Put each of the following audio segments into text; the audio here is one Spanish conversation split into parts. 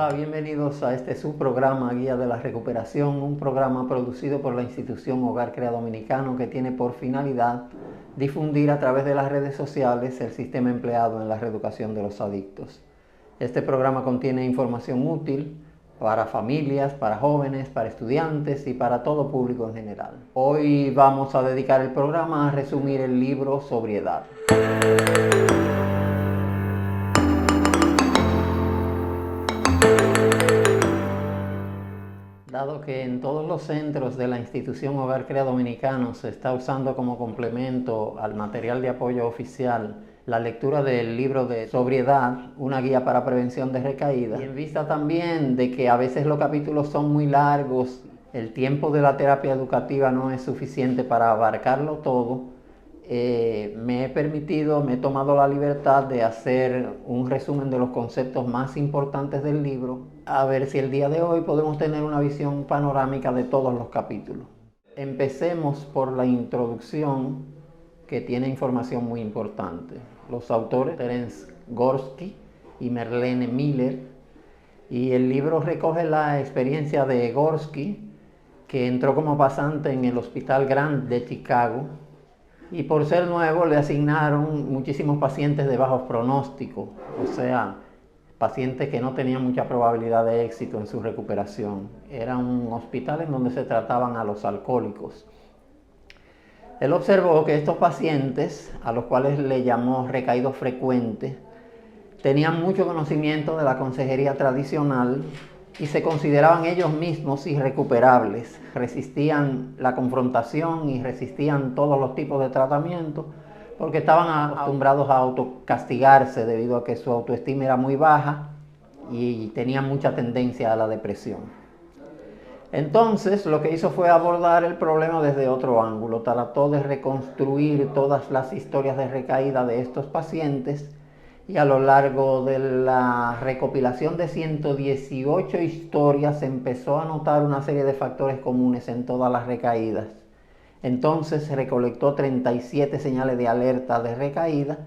Hola, bienvenidos a este subprograma Guía de la Recuperación, un programa producido por la institución Hogar Crea Dominicano que tiene por finalidad difundir a través de las redes sociales el sistema empleado en la reeducación de los adictos. Este programa contiene información útil para familias, para jóvenes, para estudiantes y para todo público en general. Hoy vamos a dedicar el programa a resumir el libro Sobriedad. Dado que en todos los centros de la institución Hogar Crea Dominicano se está usando como complemento al material de apoyo oficial la lectura del libro de Sobriedad, una guía para prevención de recaídas, y en vista también de que a veces los capítulos son muy largos, el tiempo de la terapia educativa no es suficiente para abarcarlo todo, me he tomado la libertad de hacer un resumen de los conceptos más importantes del libro, a ver si el día de hoy podemos tener una visión panorámica de todos los capítulos. Empecemos por la introducción, que tiene información muy importante. Los autores Terence Gorski y Merlene Miller, y el libro recoge la experiencia de Gorski, que entró como pasante en el Hospital Grant de Chicago, y por ser nuevo le asignaron muchísimos pacientes de bajos pronósticos, o sea, pacientes que no tenían mucha probabilidad de éxito en su recuperación. Era un hospital en donde se trataban a los alcohólicos. Él observó que estos pacientes, a los cuales le llamó recaídos frecuentes, tenían mucho conocimiento de la consejería tradicional y se consideraban ellos mismos irrecuperables. Resistían la confrontación y resistían todos los tipos de tratamiento porque estaban acostumbrados a autocastigarse debido a que su autoestima era muy baja y tenían mucha tendencia a la depresión. Entonces, lo que hizo fue abordar el problema desde otro ángulo. Trató de reconstruir todas las historias de recaída de estos pacientes y a lo largo de la recopilación de 118 historias empezó a notar una serie de factores comunes en todas las recaídas. Entonces recolectó 37 señales de alerta de recaída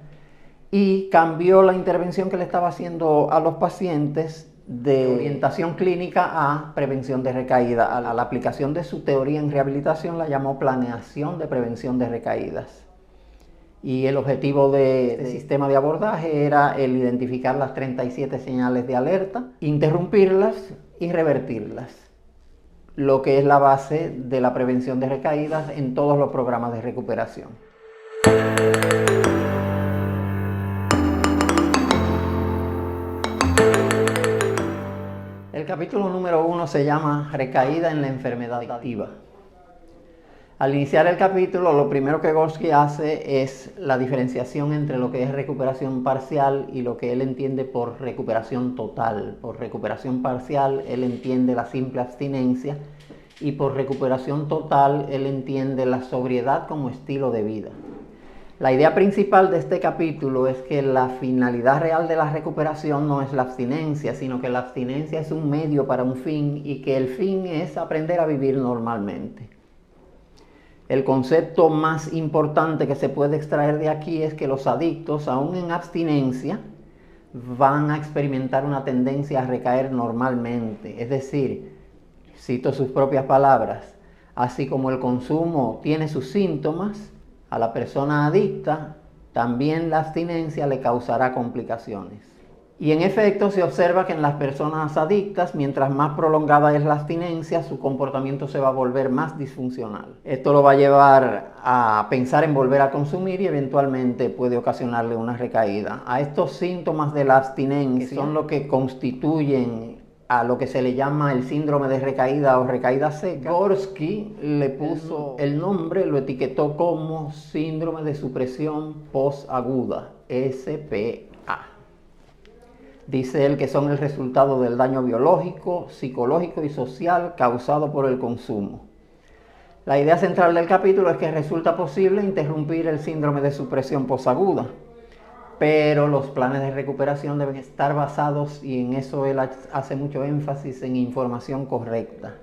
y cambió la intervención que le estaba haciendo a los pacientes de orientación clínica a prevención de recaída. A la aplicación de su teoría en rehabilitación la llamó planeación de prevención de recaídas. Y el objetivo de sistema de abordaje era el identificar las 37 señales de alerta, interrumpirlas y revertirlas, lo que es la base de la prevención de recaídas en todos los programas de recuperación. El capítulo número 1 se llama Recaída en la enfermedad adictiva. Al iniciar el capítulo, lo primero que Gorski hace es la diferenciación entre lo que es recuperación parcial y lo que él entiende por recuperación total. Por recuperación parcial, él entiende la simple abstinencia, y por recuperación total, él entiende la sobriedad como estilo de vida. La idea principal de este capítulo es que la finalidad real de la recuperación no es la abstinencia, sino que la abstinencia es un medio para un fin y que el fin es aprender a vivir normalmente. El concepto más importante que se puede extraer de aquí es que los adictos, aún en abstinencia, van a experimentar una tendencia a recaer normalmente. Es decir, cito sus propias palabras, así como el consumo tiene sus síntomas, a la persona adicta también la abstinencia le causará complicaciones. Y en efecto se observa que en las personas adictas, mientras más prolongada es la abstinencia, su comportamiento se va a volver más disfuncional. Esto lo va a llevar a pensar en volver a consumir y eventualmente puede ocasionarle una recaída. A estos síntomas de la abstinencia, que son lo que constituyen a lo que se le llama el síndrome de recaída o recaída seca, Gorski le puso el nombre, lo etiquetó como síndrome de supresión posaguda, SPA. Dice él que son el resultado del daño biológico, psicológico y social causado por el consumo. La idea central del capítulo es que resulta posible interrumpir el síndrome de supresión posaguda, pero los planes de recuperación deben estar basados, y en eso él hace mucho énfasis, en información correcta.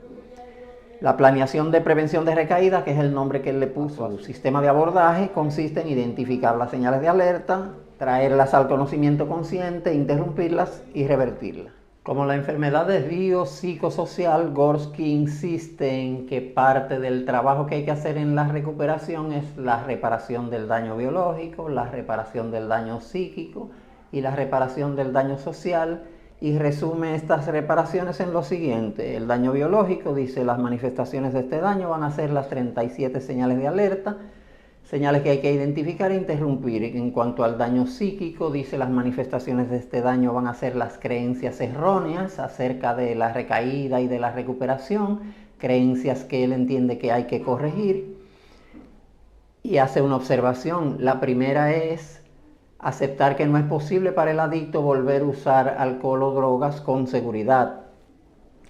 La planeación de prevención de recaída, que es el nombre que él le puso a su sistema de abordaje, consiste en identificar las señales de alerta, traerlas al conocimiento consciente, interrumpirlas y revertirlas. Como la enfermedad es biopsicosocial, Gorski insiste en que parte del trabajo que hay que hacer en la recuperación es la reparación del daño biológico, la reparación del daño psíquico y la reparación del daño social, y resume estas reparaciones en lo siguiente. El daño biológico, dice, las manifestaciones de este daño van a ser las 37 señales de alerta, señales que hay que identificar e interrumpir. En cuanto al daño psíquico, dice, las manifestaciones de este daño van a ser las creencias erróneas acerca de la recaída y de la recuperación, creencias que él entiende que hay que corregir, y hace una observación. La primera es aceptar que no es posible para el adicto volver a usar alcohol o drogas con seguridad.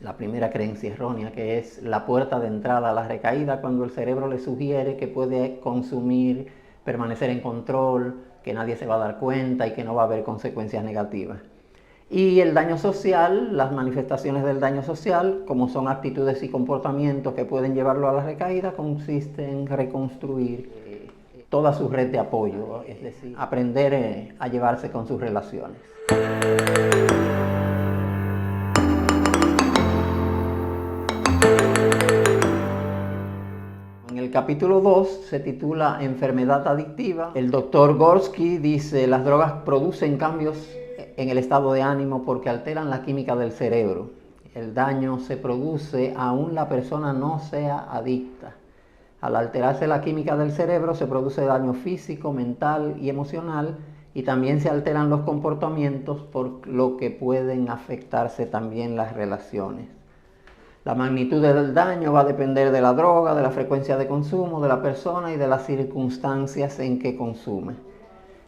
La primera creencia errónea, que es la puerta de entrada a la recaída, cuando el cerebro le sugiere que puede consumir, permanecer en control, que nadie se va a dar cuenta y que no va a haber consecuencias negativas. Y el daño social, las manifestaciones del daño social, como son actitudes y comportamientos que pueden llevarlo a la recaída, consiste en reconstruir toda su red de apoyo, es decir, aprender a llevarse con sus relaciones. En el capítulo 2 se titula Enfermedad adictiva. El doctor Gorski dice: las drogas producen cambios en el estado de ánimo porque alteran la química del cerebro. El daño se produce aún la persona no sea adicta. Al alterarse la química del cerebro se produce daño físico, mental y emocional, y también se alteran los comportamientos, por lo que pueden afectarse también las relaciones. La magnitud del daño va a depender de la droga, de la frecuencia de consumo, de la persona y de las circunstancias en que consume.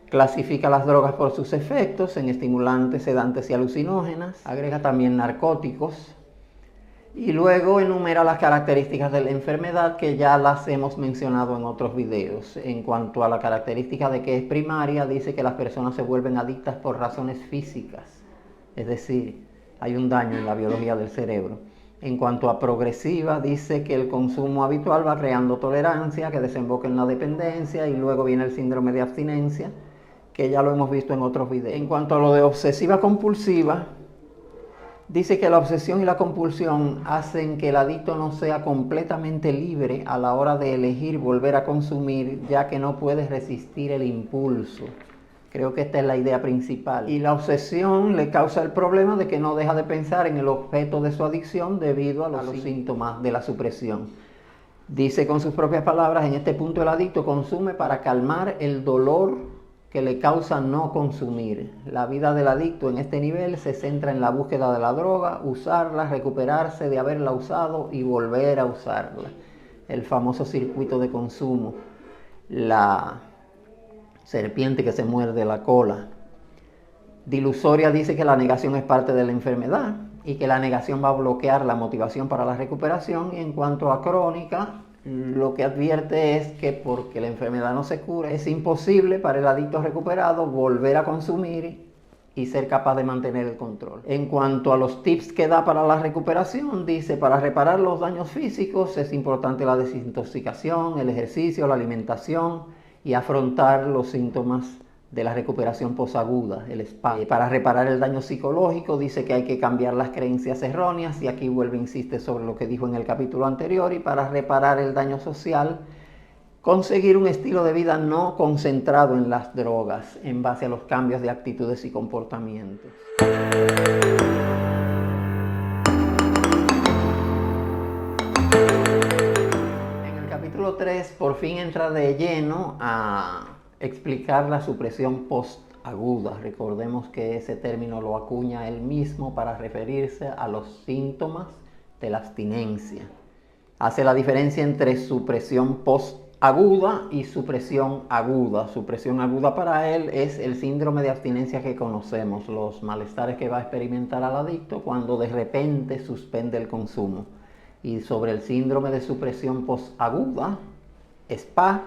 Clasifica las drogas por sus efectos en estimulantes, sedantes y alucinógenas. Agrega también narcóticos. Y luego enumera las características de la enfermedad, que ya las hemos mencionado en otros videos. En cuanto a la característica de que es primaria, dice que las personas se vuelven adictas por razones físicas. Es decir, hay un daño en la biología del cerebro. En cuanto a progresiva, dice que el consumo habitual va creando tolerancia, que desemboca en la dependencia, y luego viene el síndrome de abstinencia, que ya lo hemos visto en otros videos. En cuanto a lo de obsesiva compulsiva, dice que la obsesión y la compulsión hacen que el adicto no sea completamente libre a la hora de elegir volver a consumir, ya que no puede resistir el impulso. Creo que esta es la idea principal. Y la obsesión le causa el problema de que no deja de pensar en el objeto de su adicción debido a los síntomas de la supresión. Dice con sus propias palabras: en este punto el adicto consume para calmar el dolor que le causa no consumir. La vida del adicto en este nivel se centra en la búsqueda de la droga, usarla, recuperarse de haberla usado y volver a usarla. El famoso circuito de consumo, la serpiente que se muerde la cola. Dilusoria dice que la negación es parte de la enfermedad y que la negación va a bloquear la motivación para la recuperación. Y en cuanto a crónica, lo que advierte es que porque la enfermedad no se cura, es imposible para el adicto recuperado volver a consumir y ser capaz de mantener el control. En cuanto a los tips que da para la recuperación, dice: para reparar los daños físicos es importante la desintoxicación, el ejercicio, la alimentación y afrontar los síntomas de la recuperación posaguda, el spa. Para reparar el daño psicológico, dice que hay que cambiar las creencias erróneas, y aquí vuelve, insiste sobre lo que dijo en el capítulo anterior. Y para reparar el daño social, conseguir un estilo de vida no concentrado en las drogas, en base a los cambios de actitudes y comportamientos. En el capítulo 3, por fin entra de lleno a explicar la supresión postaguda. Recordemos que ese término lo acuña él mismo para referirse a los síntomas de la abstinencia. Hace la diferencia entre supresión postaguda y supresión aguda. Supresión aguda para él es el síndrome de abstinencia que conocemos, los malestares que va a experimentar el adicto cuando de repente suspende el consumo. Y sobre el síndrome de supresión postaguda, SPA,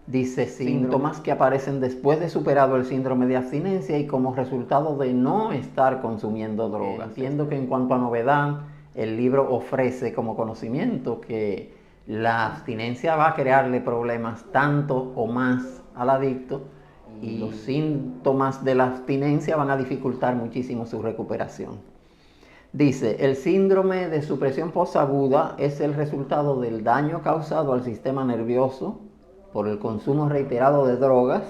dice: síntomas que aparecen después de superado el síndrome de abstinencia y como resultado de no estar consumiendo drogas. Entiendo que en cuanto a novedad, el libro ofrece como conocimiento que la abstinencia va a crearle problemas tanto o más al adicto y los síntomas de la abstinencia van a dificultar muchísimo su recuperación. Dice, el síndrome de supresión posaguda es el resultado del daño causado al sistema nervioso por el consumo reiterado de drogas,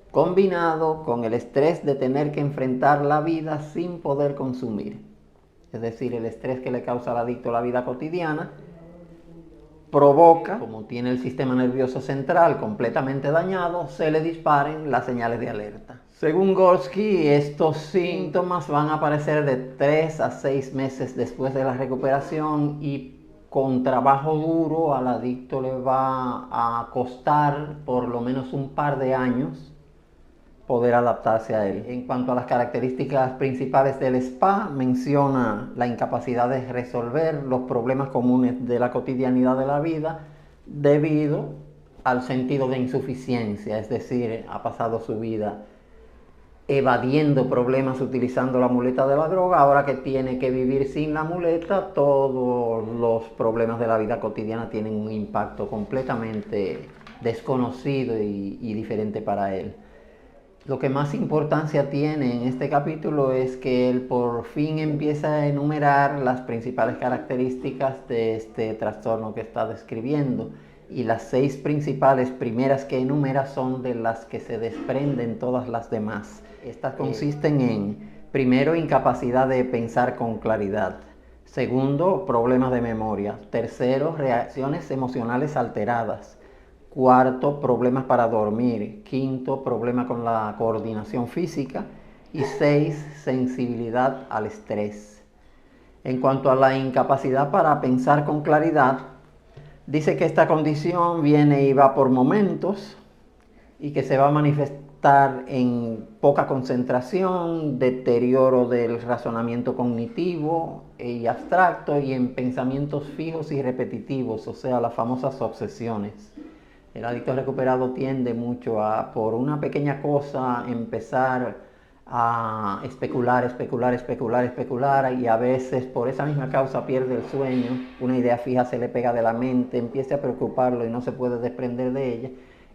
combinado con el estrés de tener que enfrentar la vida sin poder consumir. Es decir, el estrés que le causa al adicto a la vida cotidiana provoca, como tiene el sistema nervioso central completamente dañado, se le disparen las señales de alerta. Según Gorski, estos síntomas van a aparecer de 3 a 6 meses después de la recuperación y con trabajo duro al adicto le va a costar por lo menos un par de años poder adaptarse a él. En cuanto a las características principales del SPA, menciona la incapacidad de resolver los problemas comunes de la cotidianidad de la vida debido al sentido de insuficiencia, es decir, ha pasado su vida evadiendo problemas utilizando la muleta de la droga, ahora que tiene que vivir sin la muleta, todos los problemas de la vida cotidiana tienen un impacto completamente desconocido y diferente para él. Lo que más importancia tiene en este capítulo es que él por fin empieza a enumerar las principales características de este trastorno que está describiendo, y las 6 principales primeras que enumera son de las que se desprenden todas las demás. Estas consisten en, primero, incapacidad de pensar con claridad; segundo, problemas de memoria; tercero, reacciones emocionales alteradas; cuarto, problemas para dormir; quinto, problema con la coordinación física; y 6, sensibilidad al estrés. En cuanto a la incapacidad para pensar con claridad, dice que esta condición viene y va por momentos y que se va a manifestar en poca concentración, deterioro del razonamiento cognitivo y abstracto, y en pensamientos fijos y repetitivos, o sea, las famosas obsesiones. El adicto recuperado tiende mucho a, por una pequeña cosa, empezar a especular, y a veces por esa misma causa pierde el sueño, una idea fija se le pega de la mente, empieza a preocuparlo y no se puede desprender de ella,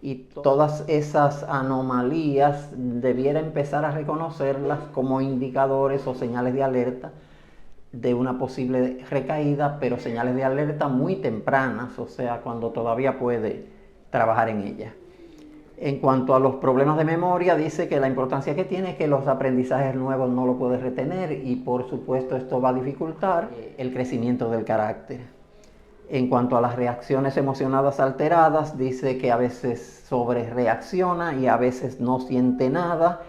y todas esas anomalías debiera empezar a reconocerlas como indicadores o señales de alerta de una posible recaída, pero señales de alerta muy tempranas, o sea, cuando todavía puede trabajar en ella. En cuanto a los problemas de memoria, dice que la importancia que tiene es que los aprendizajes nuevos no lo puede retener, y por supuesto esto va a dificultar el crecimiento del carácter. En cuanto a las reacciones emocionadas alteradas, dice que a veces sobrereacciona y a veces no siente nada,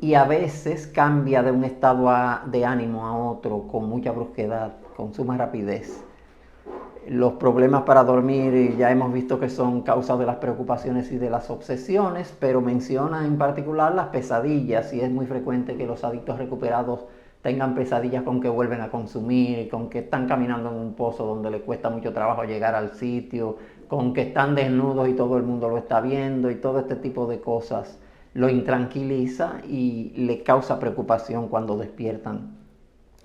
y a veces cambia de un estado de ánimo a otro con mucha brusquedad, con suma rapidez. Los problemas para dormir ya hemos visto que son causa de las preocupaciones y de las obsesiones, pero menciona en particular las pesadillas, y es muy frecuente que los adictos recuperados tengan pesadillas con que vuelven a consumir, con que están caminando en un pozo donde les cuesta mucho trabajo llegar al sitio, con que están desnudos y todo el mundo lo está viendo, y todo este tipo de cosas lo intranquiliza y le causa preocupación cuando despiertan.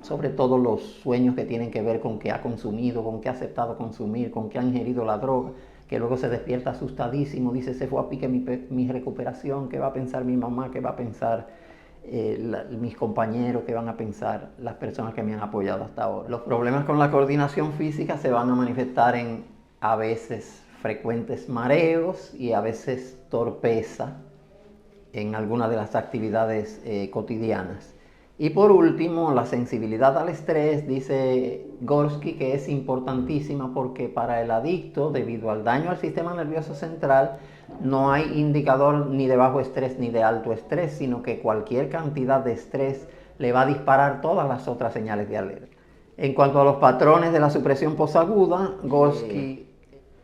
Sobre todo los sueños que tienen que ver con que ha consumido, con que ha aceptado consumir, con que ha ingerido la droga, que luego se despierta asustadísimo, dice, se fue a pique mi recuperación, ¿qué va a pensar mi mamá? ¿Qué va a pensar mis compañeros? ¿Qué van a pensar las personas que me han apoyado hasta ahora? Los problemas con la coordinación física se van a manifestar en a veces frecuentes mareos y a veces torpeza en algunas de las actividades cotidianas. Y por último, la sensibilidad al estrés, dice Gorski, que es importantísima porque para el adicto, debido al daño al sistema nervioso central, no hay indicador ni de bajo estrés ni de alto estrés, sino que cualquier cantidad de estrés le va a disparar todas las otras señales de alerta. En cuanto a los patrones de la supresión posaguda, Gorski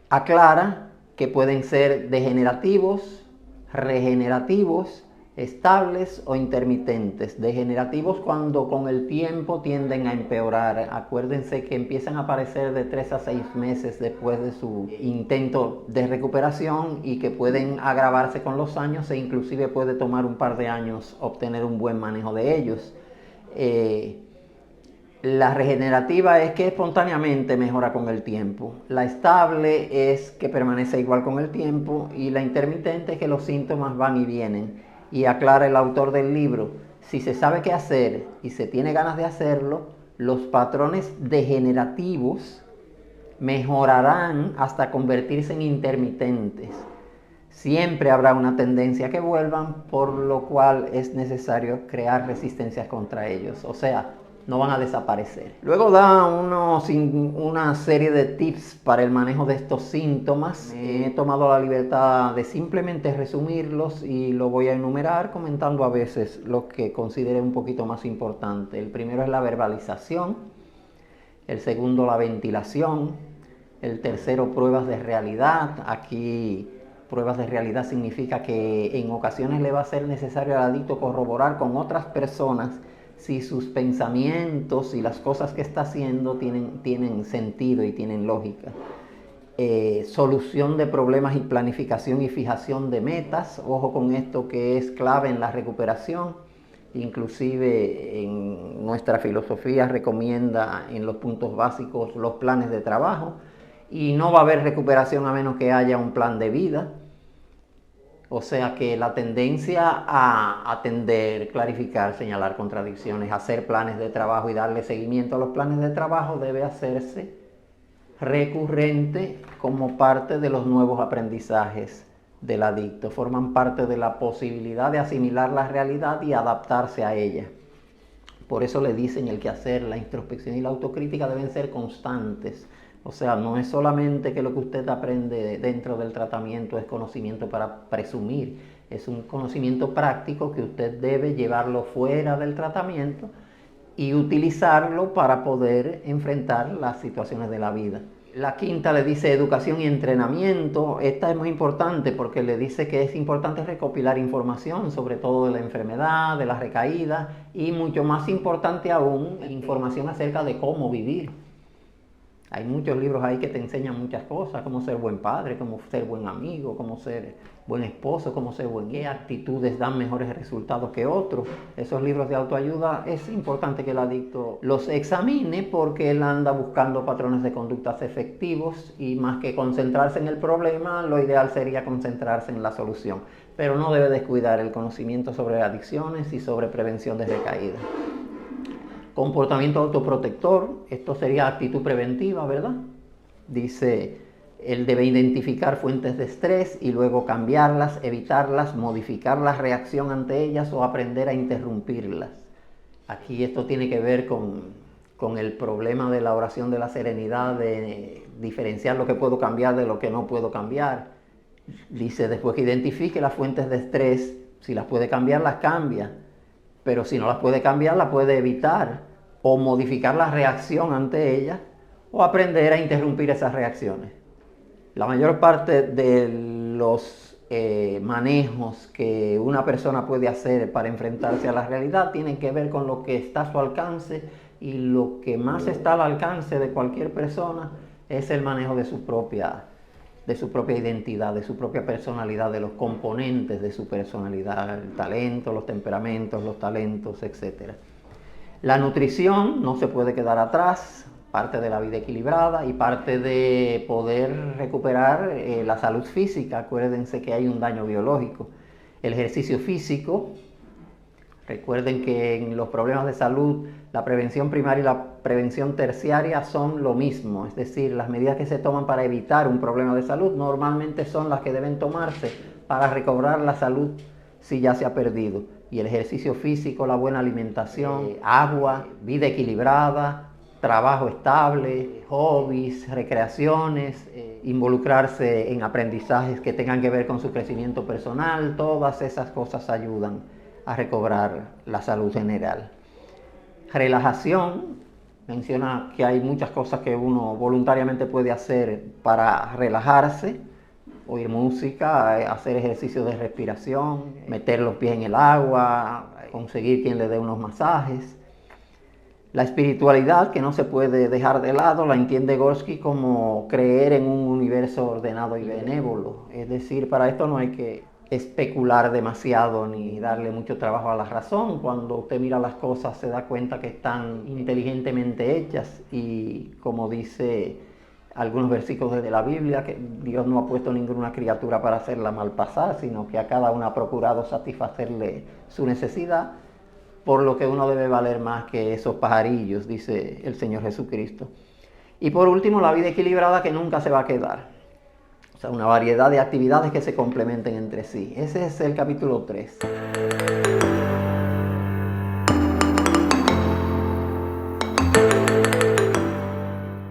aclara que pueden ser degenerativos, regenerativos, estables o intermitentes. Degenerativos cuando con el tiempo tienden a empeorar. Acuérdense que empiezan a aparecer de 3 a 6 meses después de su intento de recuperación, y que pueden agravarse con los años, e inclusive puede tomar un par de años obtener un buen manejo de ellos. La regenerativa es que espontáneamente mejora con el tiempo. La estable es que permanece igual con el tiempo. Y la intermitente es que los síntomas van y vienen. Y aclara el autor del libro, si se sabe qué hacer y se tiene ganas de hacerlo, los patrones degenerativos mejorarán hasta convertirse en intermitentes. Siempre habrá una tendencia a que vuelvan, por lo cual es necesario crear resistencias contra ellos. O sea, no van a desaparecer. Luego da una serie de tips para el manejo de estos síntomas. He tomado la libertad de simplemente resumirlos y lo voy a enumerar comentando a veces lo que considere un poquito más importante. El primero es la verbalización, el segundo la ventilación, el tercero pruebas de realidad. Aquí pruebas de realidad significa que en ocasiones le va a ser necesario al adicto corroborar con otras personas si sus pensamientos y las cosas que está haciendo tienen sentido y tienen lógica. Solución de problemas y planificación y fijación de metas. Ojo con esto, que es clave en la recuperación. Inclusive en nuestra filosofía recomienda en los puntos básicos los planes de trabajo. Y no va a haber recuperación a menos que haya un plan de vida. O sea que la tendencia a atender, clarificar, señalar contradicciones, hacer planes de trabajo y darle seguimiento a los planes de trabajo debe hacerse recurrente como parte de los nuevos aprendizajes del adicto. Forman parte de la posibilidad de asimilar la realidad y adaptarse a ella. Por eso le dicen el quehacer, la introspección y la autocrítica deben ser constantes. O sea, no es solamente que lo que usted aprende dentro del tratamiento es conocimiento para presumir, es un conocimiento práctico que usted debe llevarlo fuera del tratamiento y utilizarlo para poder enfrentar las situaciones de la vida. La quinta le dice educación y entrenamiento. Esta es muy importante porque le dice que es importante recopilar información, sobre todo de la enfermedad, de las recaídas y mucho más importante aún, información acerca de cómo vivir. Hay muchos libros ahí que te enseñan muchas cosas, cómo ser buen padre, cómo ser buen amigo, cómo ser buen esposo, cómo ser buen qué actitudes dan mejores resultados que otros. Esos libros de autoayuda es importante que el adicto los examine porque él anda buscando patrones de conductas efectivos y más que concentrarse en el problema, lo ideal sería concentrarse en la solución. Pero no debe descuidar el conocimiento sobre adicciones y sobre prevención de recaídas. Comportamiento autoprotector, esto sería actitud preventiva, ¿verdad? Dice, él debe identificar fuentes de estrés y luego cambiarlas, evitarlas, modificar la reacción ante ellas o aprender a interrumpirlas. Aquí esto tiene que ver con el problema de la oración de la serenidad, de diferenciar lo que puedo cambiar de lo que no puedo cambiar. Dice, después que identifique las fuentes de estrés, si las puede cambiar, las cambia. Pero si no las puede cambiar, las puede evitar o modificar la reacción ante ellas o aprender a interrumpir esas reacciones. La mayor parte de los manejos que una persona puede hacer para enfrentarse a la realidad tienen que ver con lo que está a su alcance, y lo que más está al alcance de cualquier persona es el manejo de su propia identidad, de su propia personalidad, de los componentes de su personalidad, el talento, los temperamentos, los talentos, etc. La nutrición no se puede quedar atrás, parte de la vida equilibrada y parte de poder recuperar la salud física. Acuérdense que hay un daño biológico. El ejercicio físico, recuerden que en los problemas de salud la prevención primaria y la prevención terciaria son lo mismo, es decir, las medidas que se toman para evitar un problema de salud normalmente son las que deben tomarse para recobrar la salud si ya se ha perdido. Y el ejercicio físico, la buena alimentación, agua, vida equilibrada, trabajo estable, hobbies, recreaciones, involucrarse en aprendizajes que tengan que ver con su crecimiento personal, todas esas cosas ayudan a recobrar la salud general. Relajación, menciona que hay muchas cosas que uno voluntariamente puede hacer para relajarse: oír música, hacer ejercicios de respiración, meter los pies en el agua, conseguir quien le dé unos masajes. La espiritualidad, que no se puede dejar de lado, la entiende Gorski como creer en un universo ordenado y benévolo. Es decir, para esto no hay que especular demasiado ni darle mucho trabajo a la razón. Cuando usted mira las cosas se da cuenta que están inteligentemente hechas y, como dice algunos versículos de la Biblia, que Dios no ha puesto ninguna criatura para hacerla mal pasar, sino que a cada una ha procurado satisfacerle su necesidad, por lo que uno debe valer más que esos pajarillos, dice el Señor Jesucristo. Y por último, la vida equilibrada, que nunca se va a quedar. O sea, una variedad de actividades que se complementen entre sí. Ese es el capítulo 3.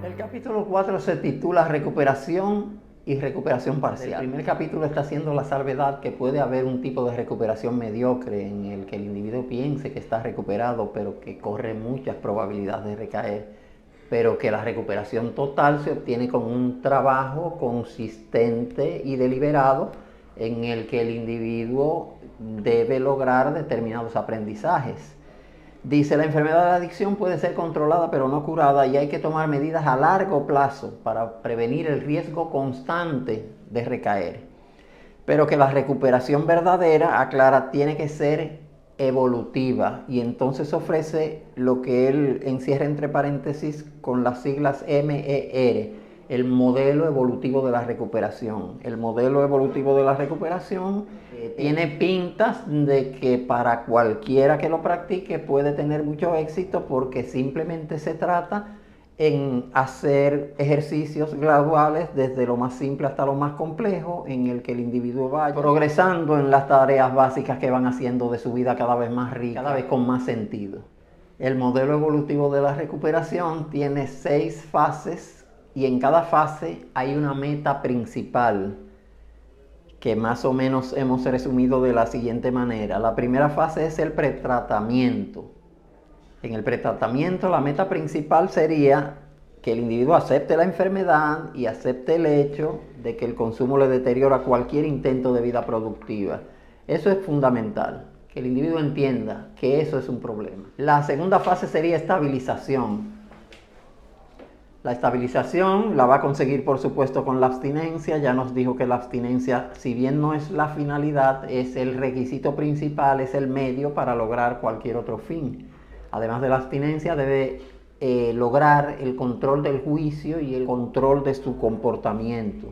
El capítulo 4 se titula Recuperación y recuperación parcial. El primer capítulo está haciendo la salvedad que puede haber un tipo de recuperación mediocre en el que el individuo piense que está recuperado, pero que corre muchas probabilidades de recaer, pero que la recuperación total se obtiene con un trabajo consistente y deliberado en el que el individuo debe lograr determinados aprendizajes. Dice, la enfermedad de la adicción puede ser controlada pero no curada, y hay que tomar medidas a largo plazo para prevenir el riesgo constante de recaer. Pero que la recuperación verdadera, aclara, tiene que ser evolutiva, y entonces ofrece lo que él encierra entre paréntesis con las siglas MER, el modelo evolutivo de la recuperación. El modelo evolutivo de la recuperación tiene pintas de que para cualquiera que lo practique puede tener mucho éxito, porque simplemente se trata en hacer ejercicios graduales desde lo más simple hasta lo más complejo, en el que el individuo vaya progresando en las tareas básicas que van haciendo de su vida cada vez más rica, cada vez con más sentido. El modelo evolutivo de la recuperación tiene 6 fases, y en cada fase hay una meta principal que más o menos hemos resumido de la siguiente manera. La primera fase es el pretratamiento. En el pretratamiento, la meta principal sería que el individuo acepte la enfermedad y acepte el hecho de que el consumo le deteriora cualquier intento de vida productiva. Eso es fundamental, que el individuo entienda que eso es un problema. La segunda fase sería estabilización. La estabilización la va a conseguir, por supuesto, con la abstinencia. Ya nos dijo que la abstinencia, si bien no es la finalidad, es el requisito principal, es el medio para lograr cualquier otro fin. Además de la abstinencia, debe lograr el control del juicio y el control de su comportamiento.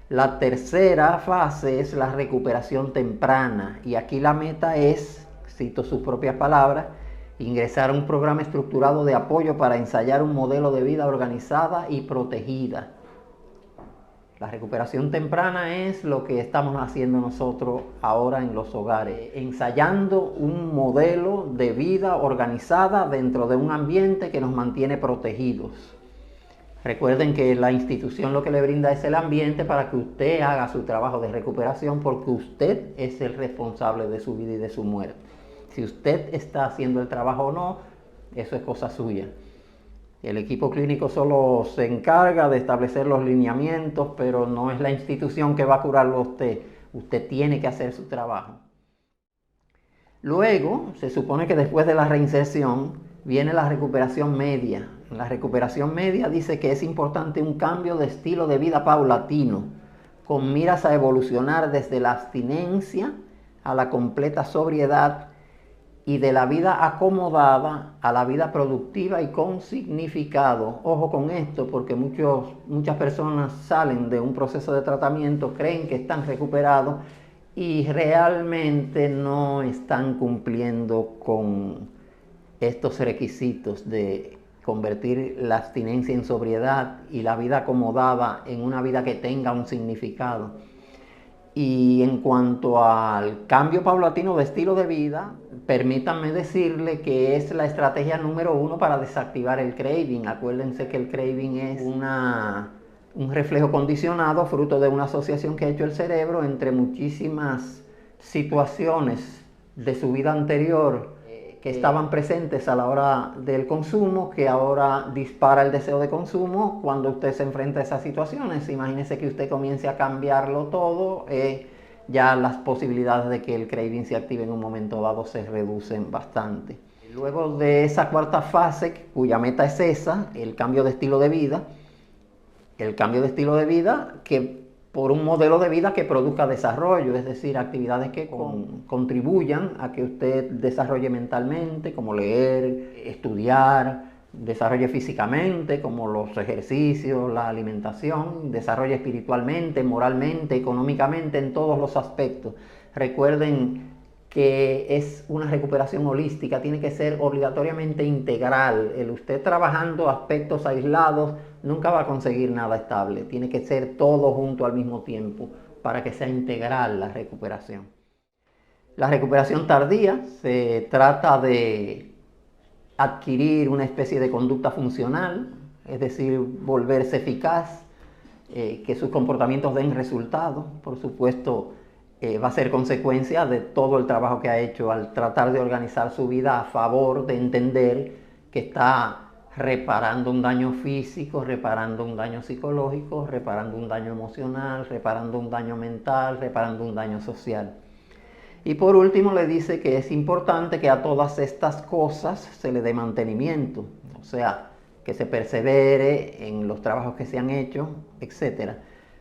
La tercera fase es la recuperación temprana, y aquí la meta es, cito sus propias palabras, ingresar a un programa estructurado de apoyo para ensayar un modelo de vida organizada y protegida. La recuperación temprana es lo que estamos haciendo nosotros ahora en los hogares, ensayando un modelo de vida organizada dentro de un ambiente que nos mantiene protegidos. Recuerden que la institución lo que le brinda es el ambiente para que usted haga su trabajo de recuperación, porque usted es el responsable de su vida y de su muerte. Si usted está haciendo el trabajo o no, eso es cosa suya. El equipo clínico solo se encarga de establecer los lineamientos, pero no es la institución que va a curarlo a usted. Usted tiene que hacer su trabajo. Luego, se supone que después de la reinserción viene la recuperación media. En la recuperación media dice que es importante un cambio de estilo de vida paulatino, con miras a evolucionar desde la abstinencia a la completa sobriedad, y de la vida acomodada a la vida productiva y con significado. Ojo con esto, porque muchas personas salen de un proceso de tratamiento, creen que están recuperados y realmente no están cumpliendo con estos requisitos de convertir la abstinencia en sobriedad y la vida acomodada en una vida que tenga un significado. Y en cuanto al cambio paulatino de estilo de vida, permítanme decirle que es la estrategia número 1 para desactivar el craving. Acuérdense que el craving es un reflejo condicionado fruto de una asociación que ha hecho el cerebro entre muchísimas situaciones de su vida anterior que estaban presentes a la hora del consumo, que ahora dispara el deseo de consumo cuando usted se enfrenta a esas situaciones. Imagínese que usted comience a cambiarlo todo, ya las posibilidades de que el craving se active en un momento dado se reducen bastante. Luego de esa cuarta fase, cuya meta es esa, el cambio de estilo de vida, que por un modelo de vida que produzca desarrollo, es decir, actividades que contribuyan a que usted desarrolle mentalmente, como leer, estudiar, desarrolle físicamente, como los ejercicios, la alimentación, desarrolle espiritualmente, moralmente, económicamente, en todos los aspectos. Recuerden que es una recuperación holística, tiene que ser obligatoriamente integral. El usted trabajando aspectos aislados nunca va a conseguir nada estable, tiene que ser todo junto al mismo tiempo para que sea integral la recuperación. La recuperación tardía se trata de adquirir una especie de conducta funcional, es decir, volverse eficaz, que sus comportamientos den resultados. Por supuesto, va a ser consecuencia de todo el trabajo que ha hecho al tratar de organizar su vida a favor de entender que está reparando un daño físico, reparando un daño psicológico, reparando un daño emocional, reparando un daño mental, reparando un daño social. Y por último le dice que es importante que a todas estas cosas se le dé mantenimiento, o sea, que se persevere en los trabajos que se han hecho, etc.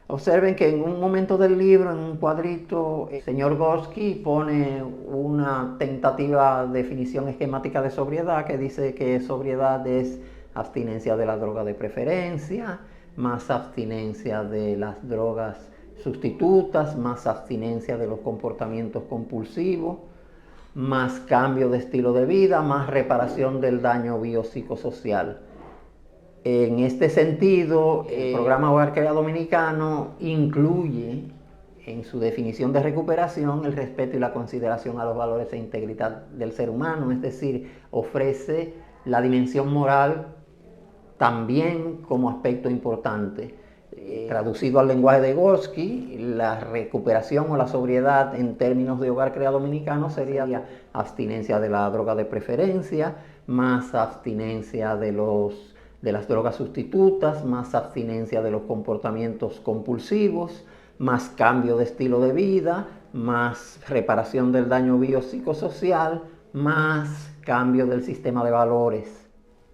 Observen que en un momento del libro, en un cuadrito, el señor Gorski pone una tentativa definición esquemática de sobriedad que dice que sobriedad es abstinencia de la droga de preferencia, más abstinencia de las drogas sustitutas, más abstinencia de los comportamientos compulsivos, más cambio de estilo de vida, más reparación del daño biopsicosocial. En este sentido, el programa Hogar Creado Dominicano incluye en su definición de recuperación el respeto y la consideración a los valores e integridad del ser humano, es decir, ofrece la dimensión moral también como aspecto importante. Traducido al lenguaje de Gorski, la recuperación o la sobriedad en términos de Hogar Creado Dominicano sería abstinencia de la droga de preferencia, más abstinencia de las drogas sustitutas, más abstinencia de los comportamientos compulsivos, más cambio de estilo de vida, más reparación del daño biopsicosocial, más cambio del sistema de valores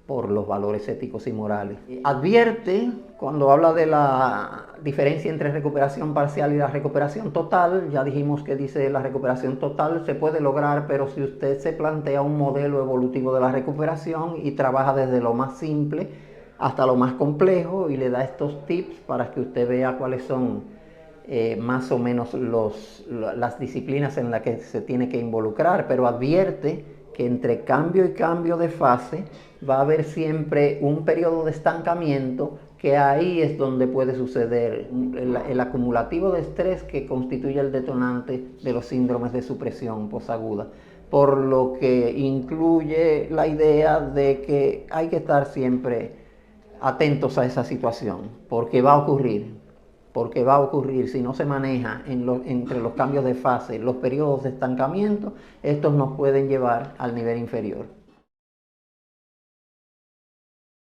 por los valores éticos y morales. Advierte, cuando habla de la diferencia entre recuperación parcial y la recuperación total, ya dijimos que dice la recuperación total se puede lograr, pero si usted se plantea un modelo evolutivo de la recuperación y trabaja desde lo más simple hasta lo más complejo y le da estos tips para que usted vea cuáles son más o menos las disciplinas en las que se tiene que involucrar, pero advierte que entre cambio y cambio de fase va a haber siempre un periodo de estancamiento, que ahí es donde puede suceder el acumulativo de estrés que constituye el detonante de los síndromes de supresión posaguda, por lo que incluye la idea de que hay que estar siempre atentos a esa situación, porque va a ocurrir si no se maneja entre los cambios de fase, los periodos de estancamiento, estos nos pueden llevar al nivel inferior.